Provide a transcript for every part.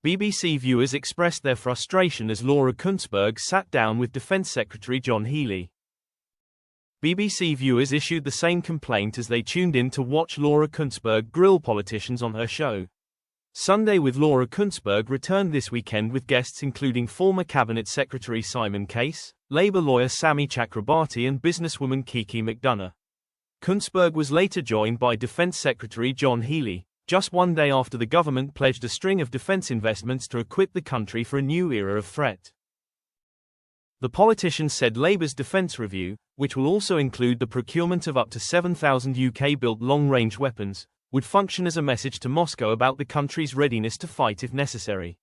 BBC viewers expressed their frustration as Laura Kuenssberg sat down with Defence Secretary John Healey. BBC viewers issued the same complaint as they tuned in to watch Laura Kuenssberg grill politicians on her show. Sunday with Laura Kuenssberg returned this weekend with guests including former Cabinet Secretary Simon Case, Labour lawyer Sammy Chakrabarti and businesswoman Kiki McDonough. Kuenssberg was later joined by Defence Secretary John Healey, just one day after the government pledged a string of defence investments to equip the country for a new era of threat. The politician said Labour's defence review, which will also include the procurement of up to 7,000 UK-built long-range weapons, would function as a message to Moscow about the country's readiness to fight if necessary.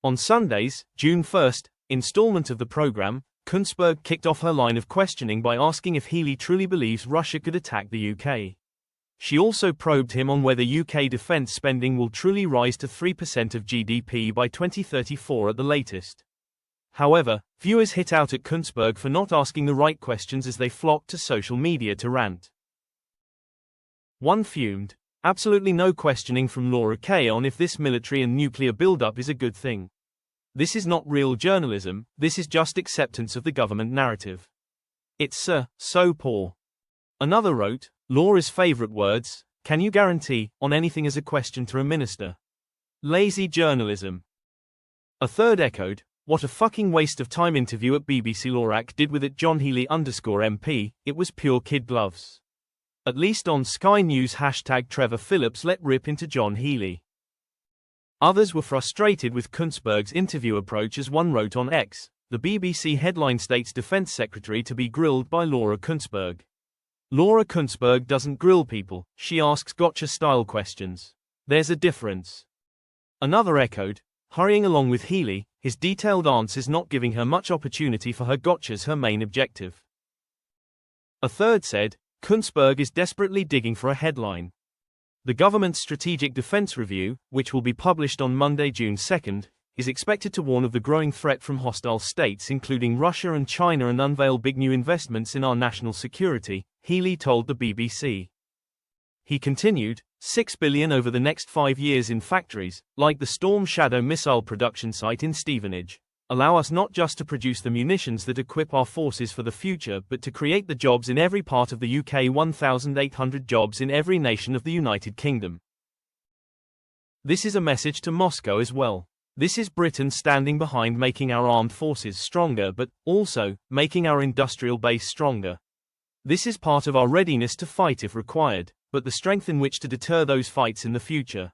On Sunday's, June 1st, instalment of the programme, Kuenssberg kicked off her line of questioning by asking if Healey truly believes Russia could attack the UK. She also probed him on whether UK defence spending will truly rise to 3% of GDP by 2034 at the latest. However, viewers hit out at Kuenssberg for not asking the right questions as they flocked to social media to rant. One fumed, "Absolutely no questioning from Laura K on if this military and nuclear build-up is a good thing. This is not real journalism, this is just acceptance of the government narrative. It's so poor." Another wrote, "Laura's favourite words, can you guarantee, on anything as a question to a minister? Lazy journalism." A third echoed, "What a fucking waste of time interview at BBC Lorak did with it John Healey _MP, it was pure kid gloves. At least on Sky News #Trevor Phillips let rip into John Healey." Others were frustrated with Kuenssberg's interview approach as one wrote on X, the BBC headline states Defence Secretary to be grilled by Laura Kuenssberg. Laura Kuenssberg doesn't grill people, she asks gotcha-style questions. There's a difference. Another echoed, hurrying along with Healey, his detailed answers not giving her much opportunity for her gotchas her main objective. A third said, Kuenssberg is desperately digging for a headline. The government's Strategic Defence Review, which will be published on Monday, June 2nd, is expected to warn of the growing threat from hostile states including Russia and China and unveil big new investments in our national security, Healey told the BBC. He continued, $6 billion over the next 5 years in factories, like the Storm Shadow missile production site in Stevenage, allow us not just to produce the munitions that equip our forces for the future but to create the jobs in every part of the UK, 1,800 jobs in every nation of the United Kingdom. This is a message to Moscow as well. This is Britain standing behind making our armed forces stronger but, also, making our industrial base stronger. This is part of our readiness to fight if required, but the strength in which to deter those fights in the future.